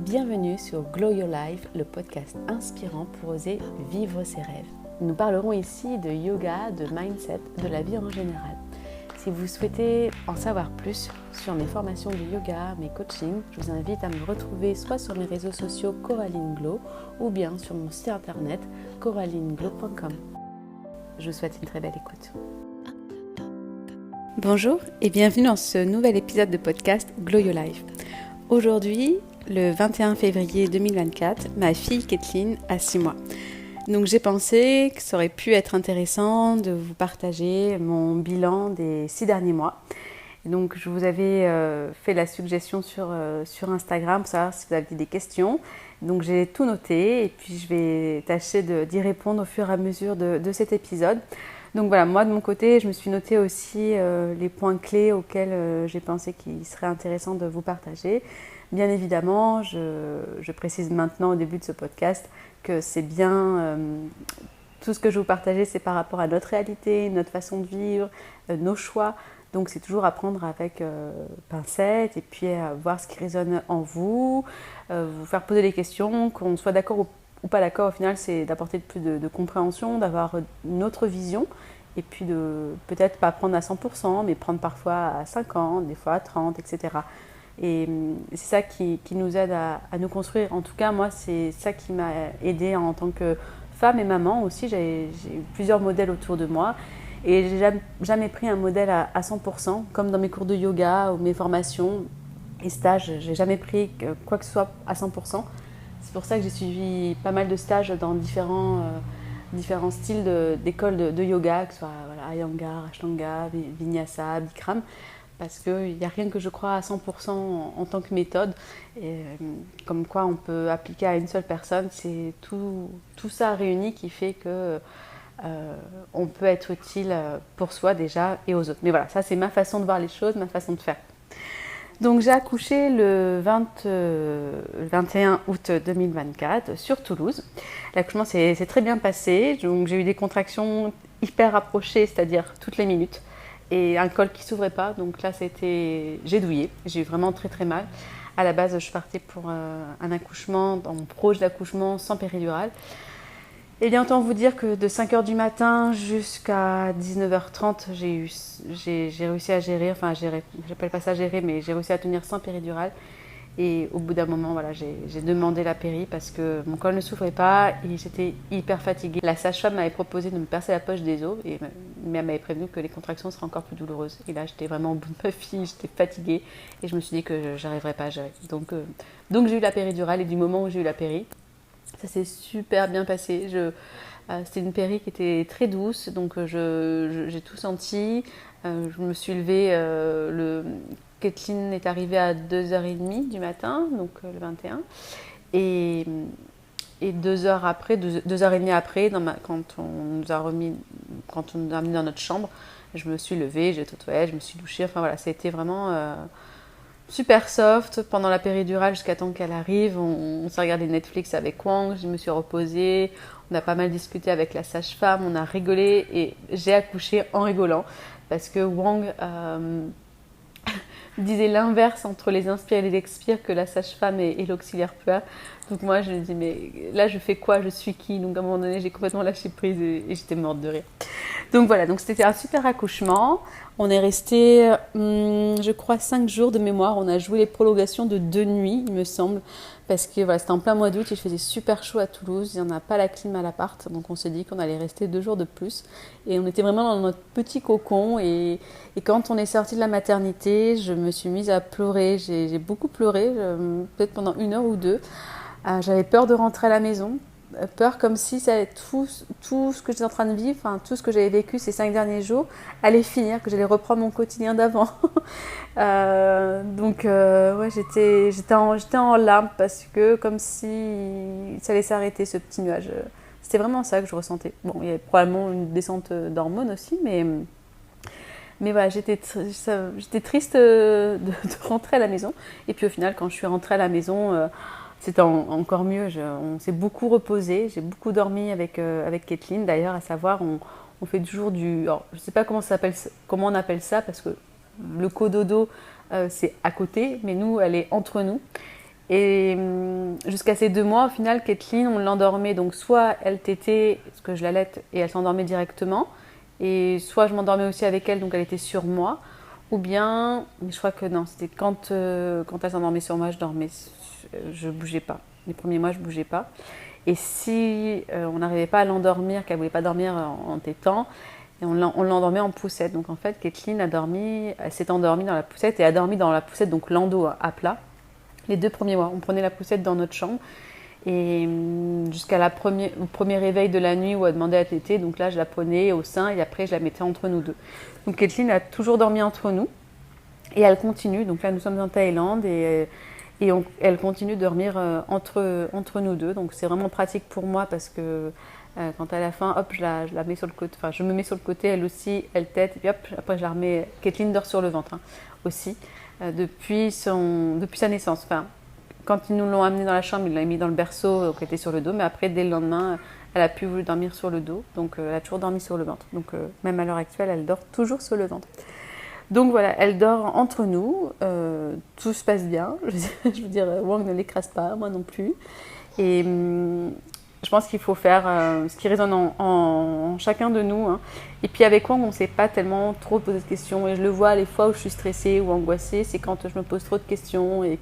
Bienvenue sur Glow Your Life, le podcast inspirant pour oser vivre ses rêves. Nous parlerons ici de yoga, de mindset, de la vie en général. Si vous souhaitez en savoir plus sur mes formations de yoga, mes coachings, je vous invite à me retrouver soit sur mes réseaux sociaux Coraline Glow ou bien sur mon site internet coralineglow.com. Je vous souhaite une très belle écoute. Bonjour et bienvenue dans ce nouvel épisode de podcast Glow Your Life. Aujourd'hui, le 21 février 2024, ma fille Kathleen a 6 mois. Donc j'ai pensé que ça aurait pu être intéressant de vous partager mon bilan des 6 derniers mois. Et donc je vous avais fait la suggestion sur Instagram pour savoir si vous aviez des questions. Donc j'ai tout noté et puis je vais tâcher d'y répondre au fur et à mesure de cet épisode. Donc voilà, moi de mon côté, je me suis noté aussi les points clés auxquels j'ai pensé qu'il serait intéressant de vous partager. Bien évidemment, je précise maintenant au début de ce podcast que c'est bien, tout ce que je vais vous partager, c'est par rapport à notre réalité, notre façon de vivre, nos choix. Donc c'est toujours à prendre avec pincette et puis à voir ce qui résonne en vous, vous faire poser des questions, qu'on soit d'accord ou pas d'accord. Au final, c'est d'apporter plus de compréhension, d'avoir une autre vision et puis de peut-être pas prendre à 100%, mais prendre parfois à 50, des fois à 30, etc. Et c'est ça qui nous aide à nous construire. En tout cas, moi, c'est ça qui m'a aidée en tant que femme et maman aussi. J'ai eu plusieurs modèles autour de moi et j'ai jamais pris un modèle à 100%, comme dans mes cours de yoga ou mes formations et stages. J'ai jamais pris quoi que ce soit à 100%. C'est pour ça que j'ai suivi pas mal de stages dans différents styles d'écoles de yoga, que ce soit Iyengar, Ashtanga, Vinyasa, Bikram. Parce qu'il n'y a rien que je crois à 100% en tant que méthode, et comme quoi on peut appliquer à une seule personne. C'est tout ça réuni qui fait que on peut être utile pour soi déjà et aux autres. Mais voilà, ça c'est ma façon de voir les choses, ma façon de faire. Donc j'ai accouché le 21 août 2024 sur Toulouse. L'accouchement s'est très bien passé, donc j'ai eu des contractions hyper rapprochées, c'est-à-dire toutes les minutes. Et un col qui ne s'ouvrait pas, donc là j'ai douillé, j'ai eu vraiment très très mal. À la base, je partais pour un accouchement, dans mon projet d'accouchement sans péridurale. Et bien autant vous dire que de 5h du matin jusqu'à 19h30, j'ai réussi à gérer, enfin j'appelle pas ça gérer, mais j'ai réussi à tenir sans péridurale. Et au bout d'un moment, voilà, j'ai demandé la péri parce que mon col ne s'ouvrait pas et j'étais hyper fatiguée. La sage-femme m'avait proposé de me percer la poche des os, mais elle m'avait prévenu que les contractions seraient encore plus douloureuses. Et là, j'étais vraiment au bout de ma vie, j'étais fatiguée et je me suis dit que j'arriverais pas à gérer. Donc j'ai eu la péridurale et du moment où j'ai eu la péri, ça s'est super bien passé. C'était une péri qui était très douce, donc j'ai tout senti. Je me suis levée, Kathleen est arrivée à 2h30 du matin, donc le 21. Et 2h après, 2h30 après, quand on nous a amenés dans notre chambre, je me suis levée, j'ai été aux toilettes, je me suis douchée. Enfin voilà, c'était vraiment super soft pendant la péridurale jusqu'à temps qu'elle arrive. On s'est regardé Netflix avec Wang, je me suis reposée, on a pas mal discuté avec la sage-femme, on a rigolé et j'ai accouché en rigolant parce que Wang disait l'inverse entre les inspires et les expires, que la sage-femme et l'auxiliaire PEA. Donc moi je me dis mais là je fais quoi, je suis qui? Donc à un moment donné j'ai complètement lâché prise et j'étais morte de rire. Donc voilà, donc c'était un super accouchement. On est resté, je crois, 5 jours de mémoire. On a joué les prolongations de 2 nuits, il me semble, parce que voilà, c'était en plein mois d'août, il faisait super chaud à Toulouse, il n'y en a pas la clim à l'appart, donc on s'est dit qu'on allait rester 2 jours de plus. Et on était vraiment dans notre petit cocon. Et quand on est sorti de la maternité, je me suis mise à pleurer. J'ai beaucoup pleuré, peut-être pendant 1 heure ou 2. J'avais peur de rentrer à la maison. Peur comme si ça allait tout ce que j'étais en train de vivre, enfin, tout ce que j'avais vécu ces 5 derniers jours allait finir, que j'allais reprendre mon quotidien d'avant. Ouais, j'étais en larmes parce que comme si ça allait s'arrêter, ce petit nuage. C'était vraiment ça que je ressentais. Bon, il y avait probablement une descente d'hormones aussi, mais voilà, j'étais triste de rentrer à la maison. Et puis au final, quand je suis rentrée à la maison, c'était encore mieux. On s'est beaucoup reposé, j'ai beaucoup dormi avec Kathleen. D'ailleurs, à savoir, on fait toujours alors, je ne sais pas comment on appelle ça, parce que le cododo, c'est à côté, mais nous, elle est entre nous. Et jusqu'à ces 2 mois, au final, Kathleen, on l'endormait. Donc soit elle tétait, parce que je l'allaite, et elle s'endormait directement. Et soit je m'endormais aussi avec elle, donc elle était sur moi. Ou bien, mais je crois que non, c'était quand elle s'endormait sur moi, je dormais, je bougeais pas. Les premiers mois, je bougeais pas. Et si on n'arrivait pas à l'endormir, qu'elle voulait pas dormir en tétant, et on l'endormait en poussette. Donc en fait, Kathleen elle s'est endormie dans la poussette et a dormi dans la poussette, donc l'endo à plat. Les 2 premiers mois, on prenait la poussette dans notre chambre et au premier réveil de la nuit où elle demandait à téter, donc là je la prenais au sein et après je la mettais entre nous deux. Donc Kathleen a toujours dormi entre nous et elle continue. Donc là nous sommes en Thaïlande et elle continue de dormir entre nous deux. Donc c'est vraiment pratique pour moi parce que quand à la fin, hop, je la mets sur le côté, enfin je me mets sur le côté, elle aussi, elle tète et puis hop, après je la remets. Kathleen dort sur le ventre aussi. Depuis sa naissance. Enfin, quand ils nous l'ont amenée dans la chambre, ils l'ont mis dans le berceau, donc elle était sur le dos. Mais après, dès le lendemain, elle a pu dormir sur le dos. Donc, elle a toujours dormi sur le ventre. Donc, même à l'heure actuelle, elle dort toujours sur le ventre. Donc voilà, elle dort entre nous. Tout se passe bien. Je veux dire, Wang ne l'écrase pas, moi non plus. Et je pense qu'il faut faire ce qui résonne en chacun de nous. Hein. Et puis avec Wang, on ne s'est pas tellement trop posé de questions. Et je le vois les fois où je suis stressée ou angoissée, c'est quand je me pose trop de questions et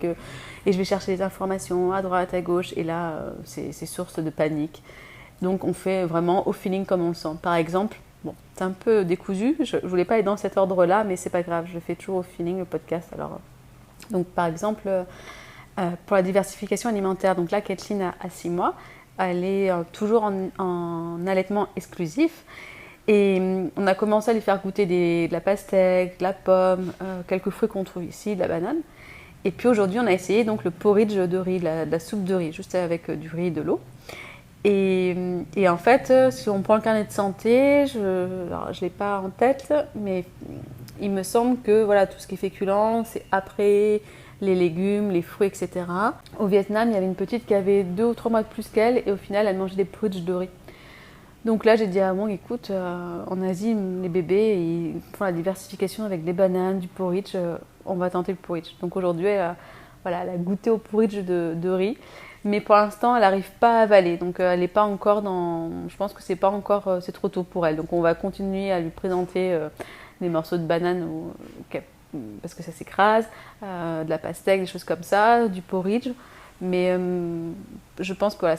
je vais chercher des informations à droite, à gauche. Et là, c'est source de panique. Donc on fait vraiment au feeling comme on le sent. Par exemple, bon, c'est un peu décousu. Je ne voulais pas aller dans cet ordre-là, mais c'est pas grave. Je fais toujours au feeling le podcast. Alors, donc par exemple, pour la diversification alimentaire, donc là, Kathleen a 6 mois. Elle est toujours en allaitement exclusif. Et on a commencé à lui faire goûter de la pastèque, de la pomme, quelques fruits qu'on trouve ici, de la banane. Et puis aujourd'hui, on a essayé donc le porridge de riz, de la soupe de riz, juste avec du riz et de l'eau. Et en fait, si on prend le carnet de santé, je ne l'ai pas en tête, mais il me semble que voilà, tout ce qui est féculent, c'est après les légumes, les fruits, etc. Au Vietnam, il y avait une petite qui avait 2 ou 3 mois de plus qu'elle et au final, elle mangeait des porridge de riz. Donc là, j'ai dit à Wang, écoute, en Asie, les bébés, ils font la diversification avec des bananes, du porridge, on va tenter le porridge. Donc aujourd'hui, elle a goûté au porridge de riz, mais pour l'instant, elle n'arrive pas à avaler. Donc elle n'est pas encore je pense que c'est pas encore, c'est trop tôt pour elle. Donc on va continuer à lui présenter des morceaux de banane parce que ça s'écrase, de la pastèque, des choses comme ça, du porridge. Mais je pense que voilà,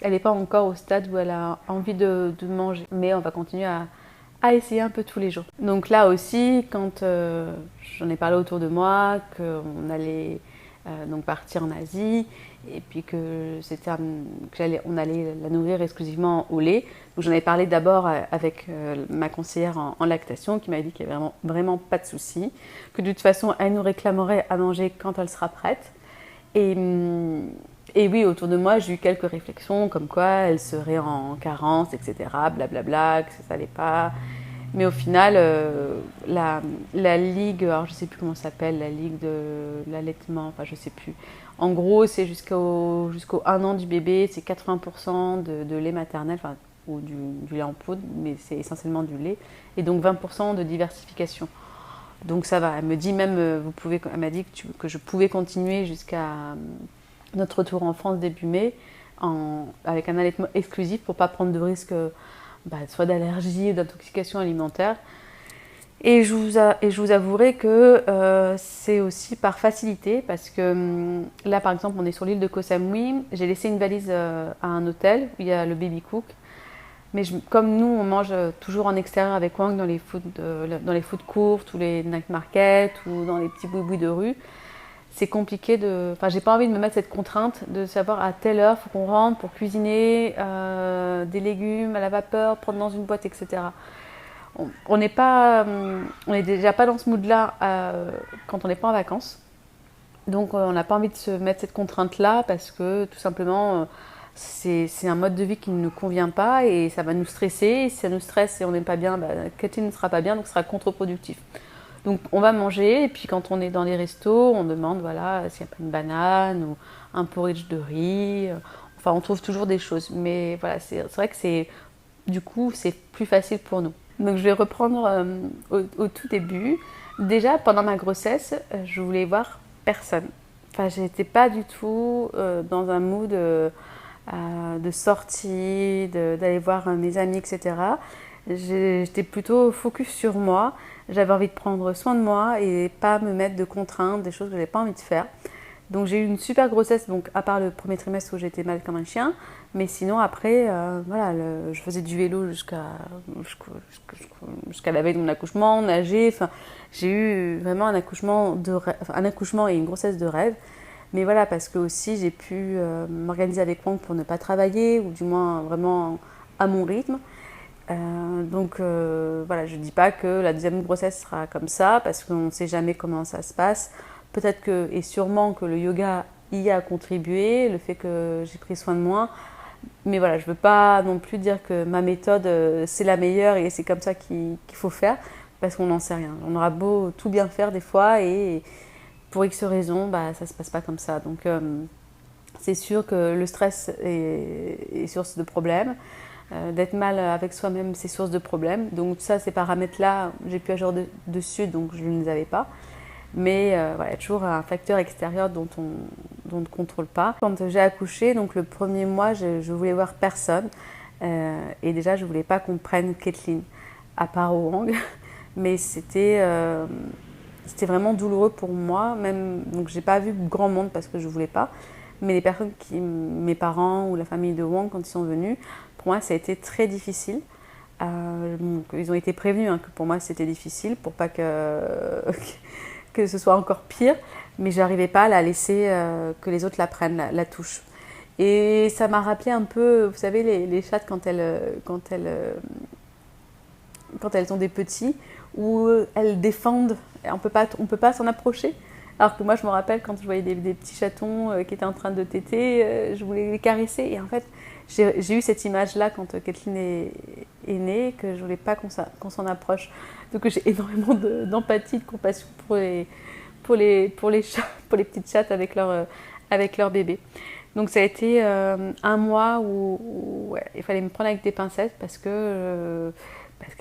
elle n'est pas encore au stade où elle a envie de manger. Mais on va continuer à essayer un peu tous les jours. Donc là aussi, quand j'en ai parlé autour de moi, qu'on allait donc partir en Asie, et puis on allait la nourrir exclusivement au lait. Donc j'en ai parlé d'abord avec ma conseillère en lactation qui m'a dit qu'il n'y avait vraiment, vraiment pas de souci, que de toute façon elle nous réclamerait à manger quand elle sera prête. Et oui, autour de moi, j'ai eu quelques réflexions comme quoi elle serait en carence, etc., blablabla, que ça n'allait pas. Mais au final, la ligue, alors je ne sais plus comment ça s'appelle, la ligue de l'allaitement, enfin je ne sais plus. En gros, c'est jusqu'au 1 an du bébé, c'est 80% de lait maternel, enfin, ou du lait en poudre, mais c'est essentiellement du lait. Et donc 20% de diversification. Donc ça va, elle me dit même, elle m'a dit que je pouvais continuer jusqu'à notre retour en France début mai avec un allaitement exclusif pour ne pas prendre de risques soit d'allergie ou d'intoxication alimentaire. Et je vous avouerai que c'est aussi par facilité parce que là par exemple on est sur l'île de Koh Samui, j'ai laissé une valise à un hôtel où il y a le baby cook. Mais comme nous, on mange toujours en extérieur avec Wang dans les food courts, ou les night markets ou dans les petits boui-boui de rue, c'est compliqué Enfin, j'ai pas envie de me mettre cette contrainte de savoir à telle heure, il faut qu'on rentre pour cuisiner des légumes à la vapeur, prendre dans une boîte, etc. On n'est déjà pas dans ce mood-là quand on n'est pas en vacances. Donc, on n'a pas envie de se mettre cette contrainte-là parce que tout simplement... c'est un mode de vie qui ne nous convient pas et ça va nous stresser. Et si ça nous stresse et on n'aime pas bien, Kathleen ne sera pas bien, donc ce sera contre-productif. Donc on va manger et puis quand on est dans les restos, on demande voilà, s'il n'y a pas une banane ou un porridge de riz. Enfin, on trouve toujours des choses. Mais voilà, c'est vrai que du coup, c'est plus facile pour nous. Donc je vais reprendre au tout début. Déjà, pendant ma grossesse, je voulais voir personne. enfin, j'étais pas du tout dans un mood de sortie, d'aller voir mes amis, etc. J'étais plutôt focus sur moi. J'avais envie de prendre soin de moi et pas me mettre de contraintes, des choses que j'avais pas envie de faire. Donc j'ai eu une super grossesse, donc à part le premier trimestre où j'étais mal comme un chien, mais sinon après, voilà, je faisais du vélo jusqu'à la veille de mon accouchement, nager, enfin j'ai eu vraiment un accouchement et une grossesse de rêve. Mais voilà, parce que aussi j'ai pu m'organiser avec Wang pour ne pas travailler, ou du moins vraiment à mon rythme. Voilà, je ne dis pas que la deuxième grossesse sera comme ça, parce qu'on ne sait jamais comment ça se passe. Peut-être que, et sûrement que le yoga y a contribué, le fait que j'ai pris soin de moi. Mais voilà, je ne veux pas non plus dire que ma méthode c'est la meilleure et c'est comme ça qu'il faut faire, parce qu'on n'en sait rien. On aura beau tout bien faire des fois, et pour X raisons, bah, ça ne se passe pas comme ça. Donc c'est sûr que le stress est source de problèmes. D'être mal avec soi-même, c'est source de problèmes. Donc ça, ces paramètres-là, j'ai pu agir dessus, donc je ne les avais pas. Mais voilà, il y a toujours un facteur extérieur dont on ne contrôle pas. Quand j'ai accouché, donc le premier mois, je voulais voir personne. Et déjà, je ne voulais pas qu'on prenne Kathleen, à part Wang. Mais c'était vraiment douloureux pour moi. Même, donc je n'ai pas vu grand monde parce que je ne voulais pas. Mais les personnes mes parents ou la famille de Wang, quand ils sont venus, pour moi, ça a été très difficile. Ils ont été prévenus que pour moi, c'était difficile, pour pas que ce soit encore pire. Mais je n'arrivais pas à la laisser que les autres la prennent, la touchent. Et ça m'a rappelé un peu, vous savez, les chattes quand elles ont des petits, où elles défendent, on peut pas s'en approcher. Alors que moi, je me rappelle quand je voyais des petits chatons qui étaient en train de téter, je voulais les caresser. Et en fait, j'ai eu cette image-là quand Kathleen est née, que je voulais pas qu'on s'en approche. Donc j'ai énormément d'empathie, de compassion pour les petites chattes avec leur bébé. Donc ça a été un mois où ouais, il fallait me prendre avec des pincettes parce qu'il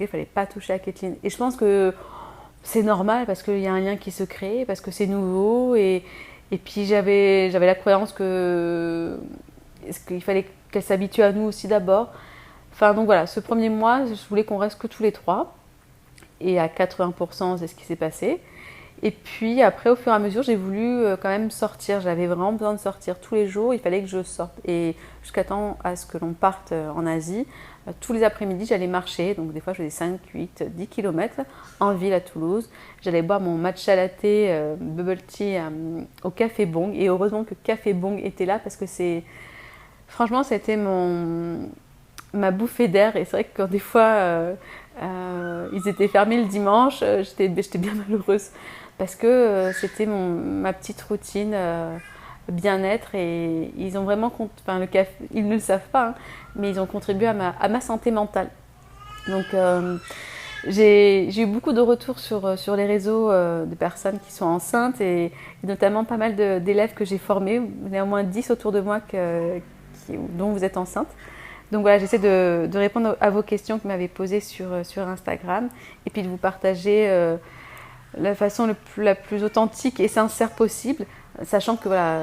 fallait pas toucher à Kathleen. Et je pense que c'est normal parce qu'il y a un lien qui se crée, parce que c'est nouveau, et puis j'avais la croyance qu'il fallait qu'elle s'habitue à nous aussi d'abord. Enfin donc voilà, ce premier mois, je voulais qu'on reste que tous les trois, et à 80% c'est ce qui s'est passé. Et puis après, au fur et à mesure, j'ai voulu quand même sortir. J'avais vraiment besoin de sortir tous les jours. Il fallait que je sorte. Et jusqu'à temps à ce que l'on parte en Asie, tous les après-midi, j'allais marcher. Donc des fois, je faisais 5, 8, 10 km en ville à Toulouse. J'allais boire mon matcha latte, bubble tea au Café Bong. Et heureusement que Café Bong était là parce que franchement, c'était ma bouffée d'air. Et c'est vrai que quand des fois, ils étaient fermés le dimanche, j'étais bien malheureuse. Parce que c'était ma petite routine bien-être, et ils ont vraiment le café, ils ne le savent pas, hein, mais ils ont contribué à ma santé mentale. Donc j'ai eu beaucoup de retours sur les réseaux de personnes qui sont enceintes, et notamment pas mal d'élèves que j'ai formés. Il y en a au moins 10 autour de moi dont vous êtes enceinte. Donc voilà, j'essaie de répondre à vos questions que vous m'avez posées sur Instagram, et puis de vous partager la façon la plus authentique et sincère possible, sachant que voilà,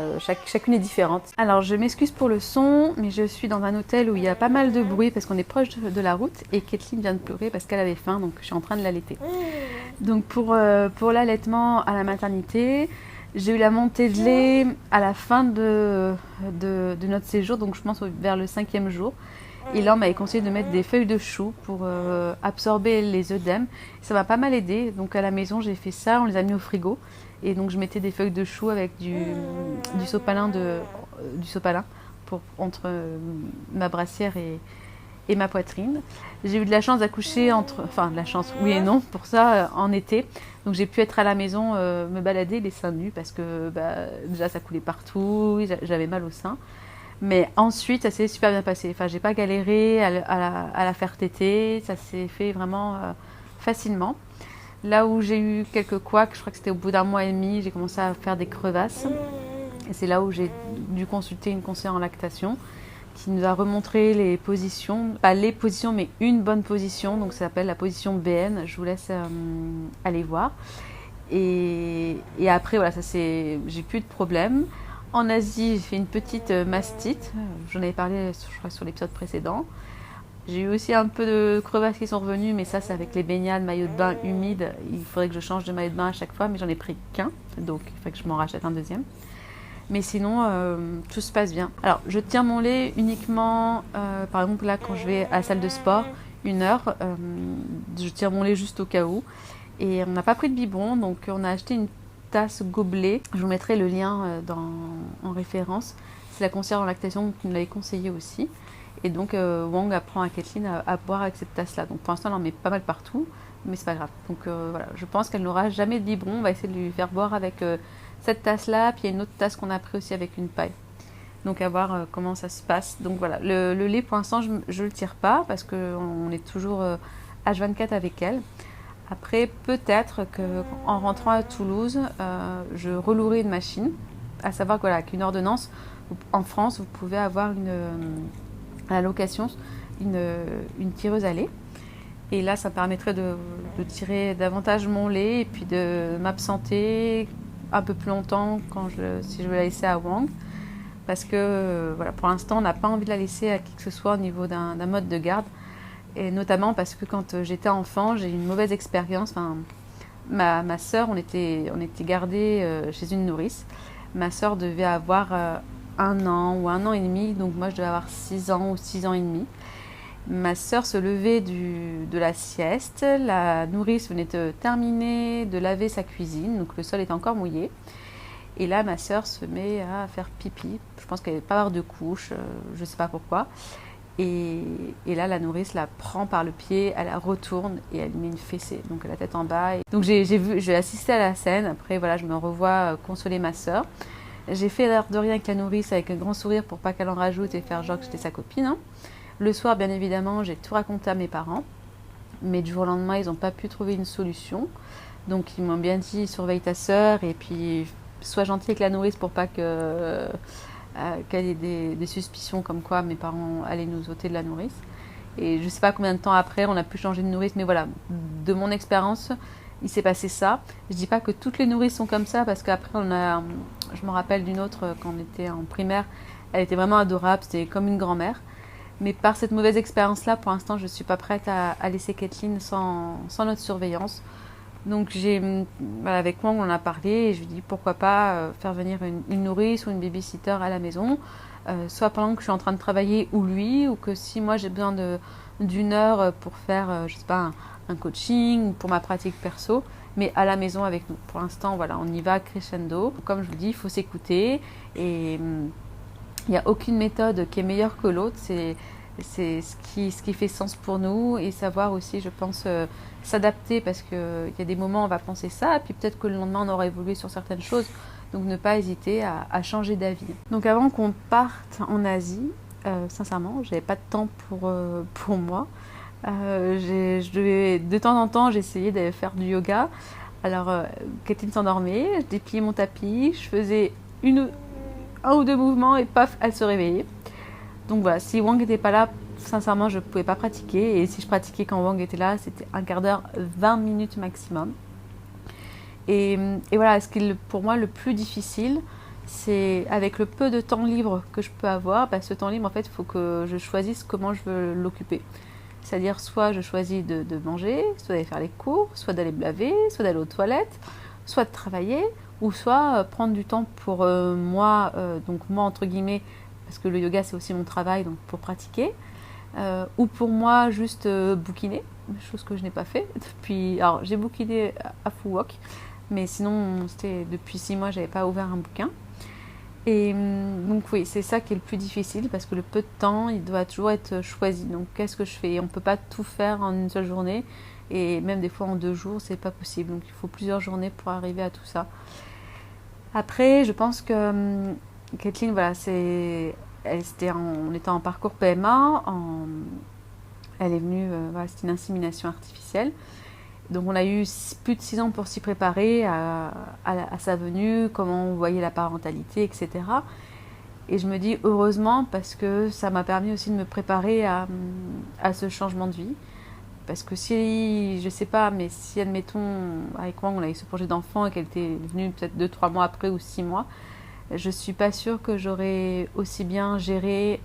chacune est différente. Alors je m'excuse pour le son, mais je suis dans un hôtel où il y a pas mal de bruit parce qu'on est proche de la route, et Kathleen vient de pleurer parce qu'elle avait faim, donc je suis en train de l'allaiter. Donc pour l'allaitement à la maternité, j'ai eu la montée de lait à la fin de notre séjour, donc je pense vers le 5e jour. Et là, on m'avait conseillé de mettre des feuilles de chou pour absorber les œdèmes. Ça m'a pas mal aidé. Donc à la maison, j'ai fait ça. On les a mis au frigo. Et donc je mettais des feuilles de chou avec du sopalin entre ma brassière et ma poitrine. J'ai eu de la chance d'accoucher de la chance, oui et non, pour ça, en été. Donc j'ai pu être à la maison, me balader les seins nus parce que déjà ça coulait partout, j'avais mal au sein. Mais ensuite, ça s'est super bien passé. Enfin, j'ai pas galéré à la faire téter. Ça s'est fait vraiment facilement. Là où j'ai eu quelques couacs, je crois que c'était au bout d'un mois et demi, j'ai commencé à faire des crevasses. Et c'est là où j'ai dû consulter une conseillère en lactation qui nous a remontré les positions. Pas les positions, mais une bonne position. Donc ça s'appelle la position BN. Je vous laisse aller voir. Et après, voilà, j'ai plus de problème. En Asie, j'ai fait une petite mastite. J'en avais parlé, je crois, sur l'épisode précédent. J'ai eu aussi un peu de crevasses qui sont revenues, mais ça, c'est avec les baignades, maillot de bain humide. Il faudrait que je change de maillot de bain à chaque fois, mais j'en ai pris qu'un. Donc, il faudrait que je m'en rachète un deuxième. Mais sinon, tout se passe bien. Alors, je tiens mon lait uniquement, par exemple, là, quand je vais à la salle de sport, 1 heure, je tire mon lait juste au cas où. Et on n'a pas pris de biberon, donc on a acheté une tasse gobelet. Je vous mettrai le lien en référence. C'est la conseillère en lactation qui nous l'avait conseillé aussi. Et donc Wang apprend à Kathleen à boire avec cette tasse-là. Donc pour l'instant, elle en met pas mal partout, mais c'est pas grave. Donc voilà, je pense qu'elle n'aura jamais de biberon. On va essayer de lui faire boire avec cette tasse-là. Puis il y a une autre tasse qu'on a pris aussi avec une paille. Donc à voir comment ça se passe. Donc voilà, le lait pour l'instant, je le tire pas parce qu'on est toujours H24 avec elle. Après, peut-être qu'en rentrant à Toulouse, je relouerai une machine. À savoir que, voilà, qu'une ordonnance, en France, vous pouvez avoir à la location une tireuse à lait. Et là, ça permettrait de tirer davantage mon lait et puis de m'absenter un peu plus longtemps si je veux la laisser à Wang. Parce que voilà, pour l'instant, on n'a pas envie de la laisser à qui que ce soit au niveau d'un mode de garde. Et notamment parce que quand j'étais enfant, j'ai eu une mauvaise expérience. Enfin, ma sœur, on était gardés chez une nourrice. Ma sœur devait avoir 1 an ou 1 an et demi, donc moi je devais avoir 6 ans ou 6 ans et demi. Ma sœur se levait de la sieste, la nourrice venait de terminer de laver sa cuisine, donc le sol était encore mouillé. Et là, ma sœur se met à faire pipi. Je pense qu'elle n'avait pas avoir de couche, je ne sais pas pourquoi. Et là, la nourrice la prend par le pied, elle la retourne et elle lui met une fessée, donc la tête en bas. Donc j'ai assisté à la scène. Après, voilà, je me revois consoler ma sœur. J'ai fait l'air de rien avec la nourrice avec un grand sourire pour pas qu'elle en rajoute et faire genre que j'étais sa copine. Hein. Le soir, bien évidemment, j'ai tout raconté à mes parents. Mais du jour au lendemain, ils n'ont pas pu trouver une solution. Donc ils m'ont bien dit, surveille ta sœur et puis sois gentil avec la nourrice pour pas qu'elle ait des suspicions comme quoi mes parents allaient nous ôter de la nourrice. Et je ne sais pas combien de temps après, on a pu changer de nourrice. Mais voilà, de mon expérience, il s'est passé ça. Je dis pas que toutes les nourrices sont comme ça parce qu'après je me rappelle d'une autre quand on était en primaire, elle était vraiment adorable, c'était comme une grand-mère. Mais par cette mauvaise expérience-là, pour l'instant, je ne suis pas prête à laisser Kathleen sans notre surveillance. Donc avec moi, on en a parlé et je lui dis pourquoi pas faire venir une nourrice ou une babysitter à la maison, soit pendant que je suis en train de travailler ou lui, ou que si moi j'ai besoin d'une heure pour faire, je sais pas, un coaching ou pour ma pratique perso, mais à la maison avec nous. Pour l'instant, voilà, on y va crescendo. Comme je vous dis, il faut s'écouter et il n'y a aucune méthode qui est meilleure que l'autre. C'est ce qui fait sens pour nous et savoir aussi, je pense, s'adapter parce qu'il y a des moments où on va penser ça, puis peut-être que le lendemain on aura évolué sur certaines choses. Donc ne pas hésiter à changer d'avis. Donc avant qu'on parte en Asie, sincèrement, j'avais pas de temps pour moi. De temps en temps, j'essayais de faire du yoga. Alors, Kathleen s'endormait, je dépliais mon tapis, je faisais un ou deux mouvements et paf, elle se réveillait. Donc voilà, si Wang n'était pas là, sincèrement, je ne pouvais pas pratiquer. Et si je pratiquais quand Wang était là, c'était un quart d'heure, 20 minutes maximum. Et voilà, ce qui est pour moi le plus difficile, c'est avec le peu de temps libre que je peux avoir, ce temps libre, en fait, il faut que je choisisse comment je veux l'occuper. C'est-à-dire, soit je choisis de manger, soit d'aller faire les cours, soit d'aller me laver, soit d'aller aux toilettes, soit de travailler, ou soit prendre du temps pour moi, donc moi, entre guillemets, parce que le yoga c'est aussi mon travail, donc pour pratiquer, ou pour moi juste bouquiner, chose que je n'ai pas fait depuis. Alors j'ai bouquiné à Full Walk, mais sinon c'était depuis 6 mois j'avais pas ouvert un bouquin. Et donc oui, c'est ça qui est le plus difficile parce que le peu de temps il doit toujours être choisi. Donc qu'est-ce que je fais? On peut pas tout faire en une seule journée et même des fois en 2 jours c'est pas possible. Donc il faut plusieurs journées pour arriver à tout ça. Après, je pense que Kathleen, voilà, on était en parcours PMA, elle est venue, voilà, c'était une insémination artificielle. Donc on a eu plus de 6 ans pour s'y préparer à sa venue, comment on voyait la parentalité, etc. Et je me dis heureusement parce que ça m'a permis aussi de me préparer à ce changement de vie. Parce que si, je sais pas, mais si admettons, avec moi on avait ce projet d'enfant et qu'elle était venue peut-être 2-3 mois après ou 6 mois, je suis pas sûre que j'aurais aussi bien géré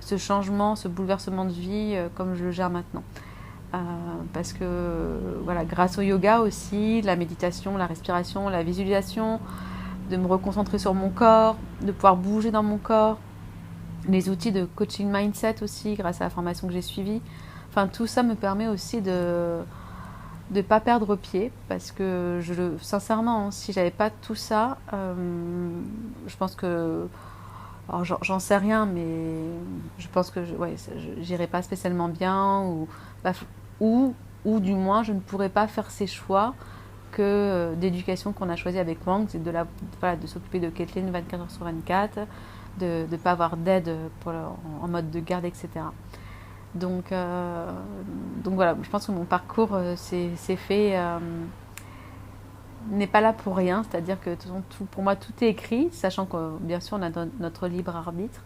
ce changement, ce bouleversement de vie comme je le gère maintenant. Parce que voilà, grâce au yoga aussi, la méditation, la respiration, la visualisation, de me reconcentrer sur mon corps, de pouvoir bouger dans mon corps, les outils de coaching mindset aussi, grâce à la formation que j'ai suivie. Enfin, tout ça me permet aussi de ne pas perdre pied, parce que sincèrement, si j'avais pas tout ça, je pense que, alors j'en sais rien, mais je pense que j'irais pas spécialement bien, bah, ou, ou du moins je ne pourrais pas faire ces choix d'éducation qu'on a choisi avec Wang, c'est de s'occuper de Kathleen 24 heures sur 24, de ne pas avoir d'aide en mode de garde, etc. Donc voilà, je pense que mon parcours s'est fait, n'est pas là pour rien, c'est-à-dire que pour moi tout est écrit, sachant que bien sûr on a notre libre arbitre,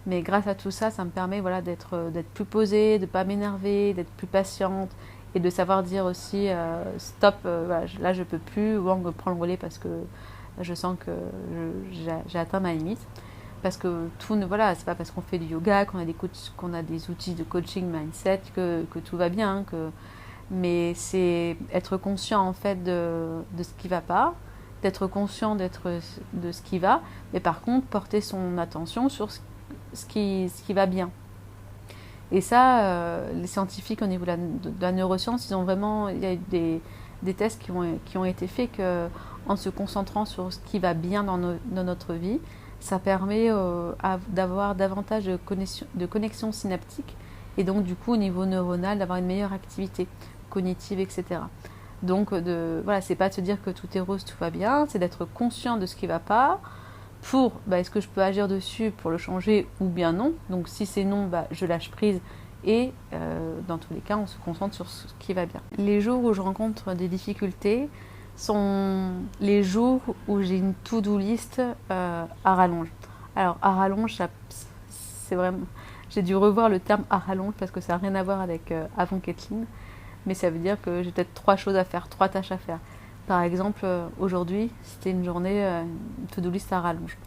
mais grâce à tout ça, ça me permet d'être plus posée, de ne pas m'énerver, d'être plus patiente et de savoir dire aussi stop, là je peux plus, Wang prend le relais parce que je sens que j'ai atteint ma limite. Parce que c'est pas parce qu'on fait du yoga, qu'on a des outils de coaching mindset que tout va bien. Mais c'est être conscient en fait de ce qui va pas, d'être conscient de ce qui va, mais par contre porter son attention sur ce qui va bien. Et ça, les scientifiques au niveau de la neuroscience, il y a eu des tests qui ont été faits qu'en se concentrant sur ce qui va bien dans notre vie, ça permet d'avoir davantage de connexion synaptique et donc du coup au niveau neuronal d'avoir une meilleure activité cognitive, etc. Donc c'est pas de se dire que tout est rose, tout va bien, c'est d'être conscient de ce qui va pas pour est-ce que je peux agir dessus pour le changer ou bien non. Donc si c'est non, je lâche prise et dans tous les cas on se concentre sur ce qui va bien. Les jours où je rencontre des difficultés sont les jours où j'ai une to-do list à rallonge. Alors à rallonge, c'est vraiment... J'ai dû revoir le terme à rallonge parce que ça n'a rien à voir avec avant Kathleen, mais ça veut dire que j'ai peut-être 3 choses à faire, 3 tâches à faire. Par exemple, aujourd'hui, c'était une journée, une to-do list à rallonge.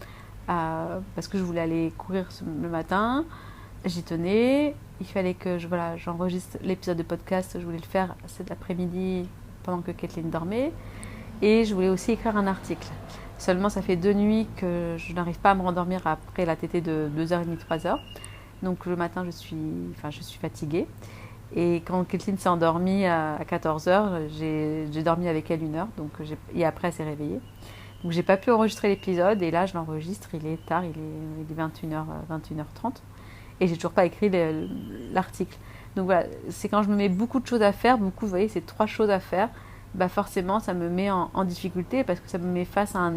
Parce que je voulais aller courir le matin, j'y tenais, il fallait que j'enregistre l'épisode de podcast, je voulais le faire cet après-midi pendant que Kathleen dormait. Et je voulais aussi écrire un article. Seulement, ça fait 2 nuits que je n'arrive pas à me rendormir après la tétée de 2h30, 3h. Donc le matin, je suis fatiguée. Et quand Kathleen s'est endormie à 14h, j'ai dormi avec elle 1 heure. Et après, elle s'est réveillée. Donc j'ai pas pu enregistrer l'épisode. Et là, je l'enregistre. Il est tard, il est 21h, 21h30. Et j'ai toujours pas écrit l'article. Donc voilà, c'est quand je me mets beaucoup de choses à faire. Vous voyez, c'est 3 choses à faire. Forcément ça me met en difficulté parce que ça me met face à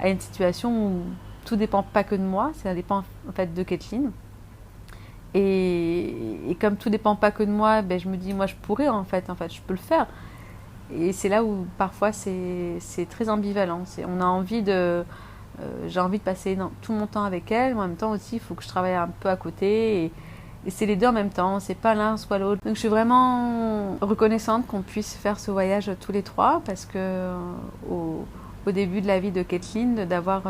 une situation où tout dépend pas que de moi, ça dépend en fait de Kathleen. Et comme tout dépend pas que de moi, je me dis moi je pourrais en fait je peux le faire. Et c'est là où parfois c'est très ambivalent. On a envie j'ai envie de passer tout mon temps avec elle, mais en même temps aussi il faut que je travaille un peu à côté. Et c'est les deux en même temps, c'est pas l'un soit l'autre. Donc je suis vraiment reconnaissante qu'on puisse faire ce voyage tous les 3 parce que au début de la vie de Kathleen, d'avoir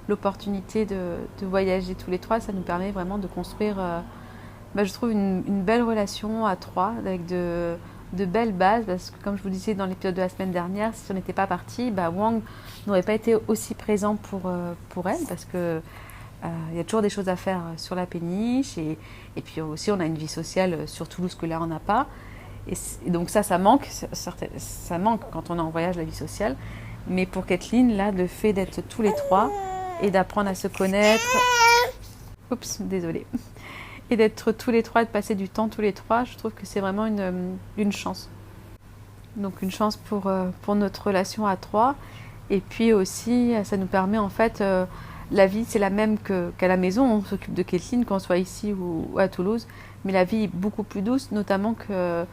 l'opportunité de voyager tous les 3, ça nous permet vraiment de construire, je trouve, une belle relation à 3 avec de belles bases. Parce que comme je vous disais dans l'épisode de la semaine dernière, si on n'était pas parti, Wang n'aurait pas été aussi présent pour elle parce que il y a toujours des choses à faire sur la péniche et puis aussi on a une vie sociale sur Toulouse que là on n'a pas et donc ça manque, ça manque quand on est en voyage, la vie sociale. Mais pour Kathleen, là, le fait d'être tous les 3 et d'apprendre à se connaître, et d'être tous les 3 et de passer du temps tous les 3, je trouve que c'est vraiment une chance. Donc une chance pour notre relation à 3 et puis aussi ça nous permet en fait la vie, c'est la même qu'à la maison. On s'occupe de Kathleen, qu'on soit ici ou à Toulouse. Mais la vie est beaucoup plus douce, notamment que,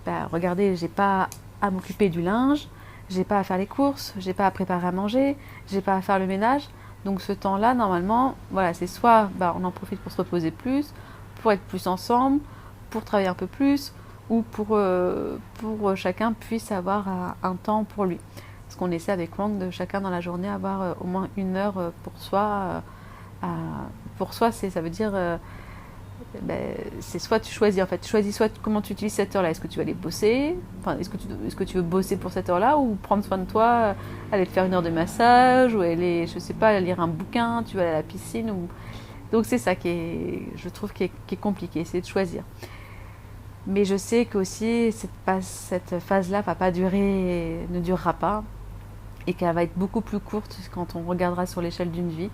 regardez, j'ai pas à m'occuper du linge, j'ai pas à faire les courses, j'ai pas à préparer à manger, j'ai pas à faire le ménage. Donc ce temps-là, normalement, c'est soit on en profite pour se reposer plus, pour être plus ensemble, pour travailler un peu plus, où pour chacun puisse avoir un temps pour lui. Parce qu'on essaie avec Wang de chacun dans la journée avoir au moins 1 heure pour soi. Pour soi, ça veut dire c'est soit tu choisis en fait, tu choisis soit comment tu utilises cette heure-là. Est-ce que tu vas aller bosser, enfin est-ce que tu veux bosser pour cette heure-là ou prendre soin de toi, aller te faire 1 heure de massage ou aller, je sais pas, aller lire un bouquin, tu vas aller à la piscine ou... Donc c'est ça je trouve qui est compliqué, c'est de choisir. Mais je sais qu'aussi cette phase-là ne durera pas et qu'elle va être beaucoup plus courte quand on regardera sur l'échelle d'une vie.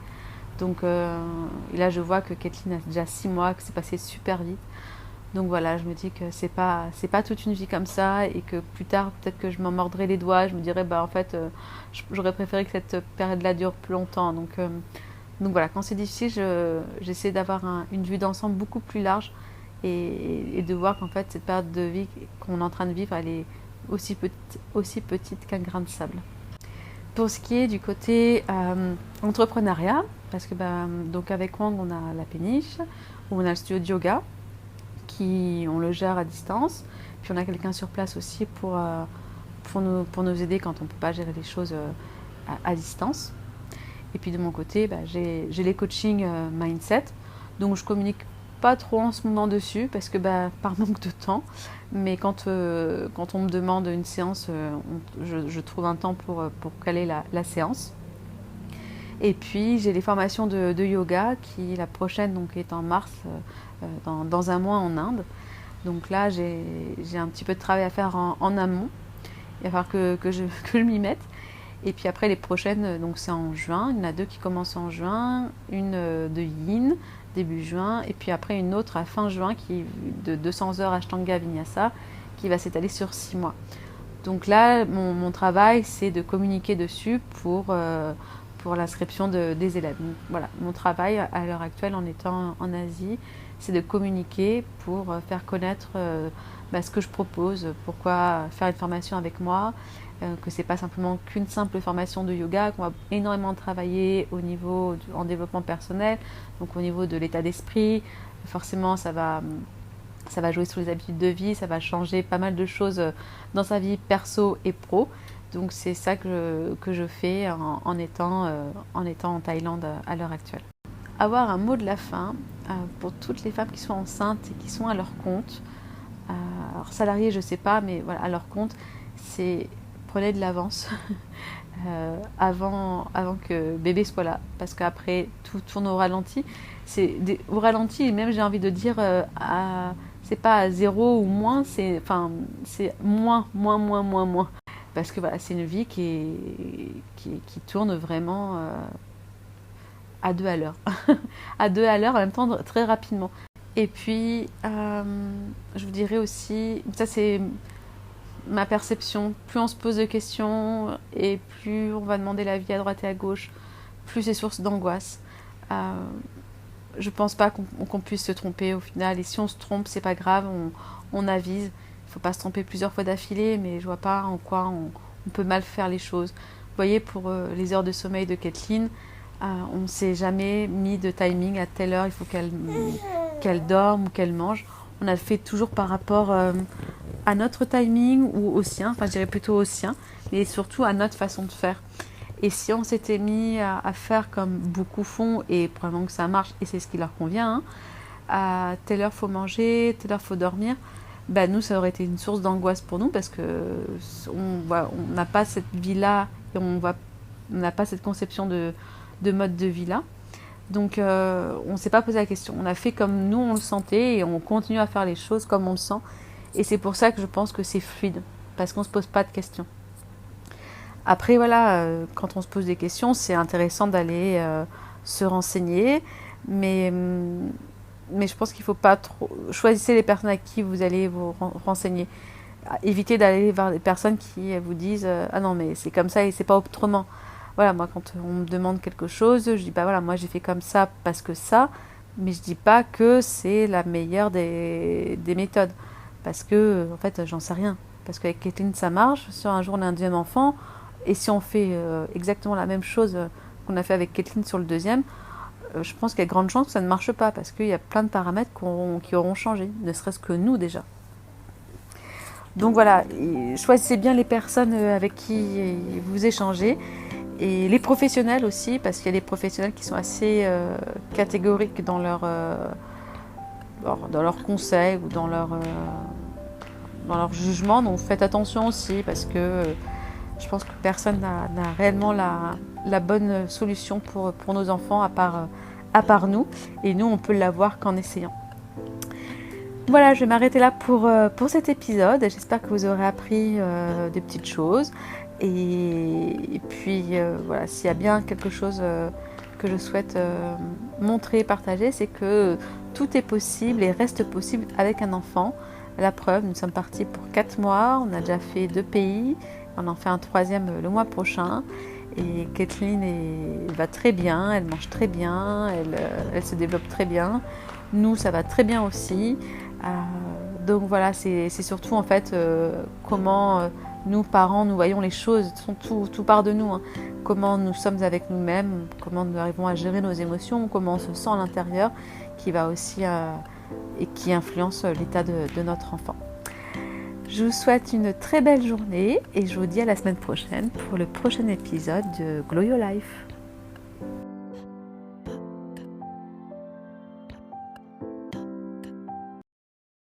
Donc là, je vois que Kathleen a déjà 6 mois, que c'est passé super vite. Donc voilà, je me dis que c'est pas toute une vie comme ça et que plus tard, peut-être que je m'en mordrai les doigts. Je me dirais, en fait, j'aurais préféré que cette période-là dure plus longtemps. Donc voilà, quand c'est difficile, j'essaie d'avoir une vue d'ensemble beaucoup plus large et de voir qu'en fait, cette période de vie qu'on est en train de vivre, elle est aussi petite qu'un grain de sable. Pour ce qui est du côté entrepreneuriat, parce que donc avec Wang, on a la péniche, où on a le studio de yoga, on le gère à distance. Puis on a quelqu'un sur place aussi pour nous aider quand on ne peut pas gérer les choses à distance. Et puis de mon côté, j'ai les coachings mindset, donc je communique pas trop en ce moment dessus parce que par manque de temps. Mais quand on me demande une séance, je trouve un temps pour caler la séance. Et puis j'ai les formations de yoga qui la prochaine donc est en mars, dans 1 mois en Inde. Donc là j'ai un petit peu de travail à faire en amont. Il va falloir que je m'y mette. Et puis après les prochaines, donc c'est en juin. Il y en a 2 qui commencent en juin, une de Yin début juin, et puis après une autre à fin juin qui de 200 heures Ashtanga Vinyasa qui va s'étaler sur 6 mois. Donc là, mon travail, c'est de communiquer dessus pour l'inscription des élèves. Donc, voilà, mon travail à l'heure actuelle en étant en Asie, c'est de communiquer pour faire connaître ce que je propose, pourquoi faire une formation avec moi, que c'est pas simplement qu'une simple formation de yoga, qu'on va énormément travailler en développement personnel, donc au niveau de l'état d'esprit. Forcément, ça va jouer sur les habitudes de vie, ça va changer pas mal de choses dans sa vie perso et pro. Donc c'est ça que je fais en étant en Thaïlande à l'heure actuelle. Avoir un mot de la fin pour toutes les femmes qui sont enceintes et qui sont à leur compte. Alors salariées, je sais pas, mais voilà, à leur compte, c'est prenez de l'avance avant que bébé soit là, parce qu'après tout tourne au ralenti. Au ralenti, et même j'ai envie de dire, c'est pas à 0 ou moins, c'est moins. Parce que voilà, c'est une vie qui tourne vraiment à 2 à l'heure. À 2 à l'heure, en même temps, très rapidement. Et puis, je vous dirais aussi, ça c'est ma perception, plus on se pose de questions et plus on va demander l'avis à droite et à gauche, plus c'est source d'angoisse. Je pense pas qu'on puisse se tromper au final, et si on se trompe, c'est pas grave, on avise. Il faut pas se tromper plusieurs fois d'affilée, mais je vois pas en quoi on peut mal faire les choses. Vous voyez, pour les heures de sommeil de Kathleen, on ne s'est jamais mis de timing à telle heure, il faut qu'elle dorme ou qu'elle mange. On a fait toujours par rapport à notre timing ou au sien, enfin je dirais plutôt au sien, mais surtout à notre façon de faire. Et si on s'était mis à faire comme beaucoup font, et probablement que ça marche, et c'est ce qui leur convient, à telle heure faut manger, telle heure faut dormir, nous ça aurait été une source d'angoisse pour nous parce que on n'a pas cette vie-là, et on n'a pas cette conception de mode de vie-là. Donc on ne s'est pas posé la question. On a fait comme nous on le sentait et on continue à faire les choses comme on le sent. Et c'est pour ça que je pense que c'est fluide, parce qu'on ne se pose pas de questions. Après voilà, quand on se pose des questions, c'est intéressant d'aller se renseigner, mais je pense qu'il ne faut pas trop... Choisissez les personnes à qui vous allez vous renseigner. Évitez d'aller vers des personnes qui vous disent « Ah non, mais c'est comme ça et c'est pas autrement ». Voilà, moi quand on me demande quelque chose, je dis voilà, moi j'ai fait comme ça parce que ça, mais je dis pas que c'est la meilleure des méthodes, parce que en fait j'en sais rien, parce qu'avec Kathleen ça marche, sur un jour on a un deuxième enfant, et si on fait exactement la même chose qu'on a fait avec Kathleen sur le deuxième, je pense qu'il y a de grandes chances que ça ne marche pas, parce qu'il y a plein de paramètres qui auront changé, ne serait-ce que nous déjà. Donc voilà, choisissez bien les personnes avec qui vous échangez et les professionnels aussi, parce qu'il y a des professionnels qui sont assez catégoriques dans leurs conseils ou dans leur jugement. Donc faites attention aussi, parce que je pense que personne n'a réellement la bonne solution pour nos enfants à part nous. Et nous, on peut l'avoir qu'en essayant. Voilà, je vais m'arrêter là pour cet épisode. J'espère que vous aurez appris des petites choses. Et puis, voilà, s'il y a bien quelque chose que je souhaite montrer et partager, c'est que tout est possible et reste possible avec un enfant. La preuve, nous sommes partis pour 4 mois. On a déjà fait 2 pays. On en fait un 3e le mois prochain. Et Kathleen va très bien, elle mange très bien, elle se développe très bien. Nous, ça va très bien aussi. Donc voilà, c'est surtout en fait comment nous, parents, nous voyons les choses. Tout part de nous. Comment nous sommes avec nous-mêmes, comment nous arrivons à gérer nos émotions, comment on se sent à l'intérieur, qui va aussi et qui influence l'état de notre enfant. Je vous souhaite une très belle journée et je vous dis à la semaine prochaine pour le prochain épisode de Glow Your Life.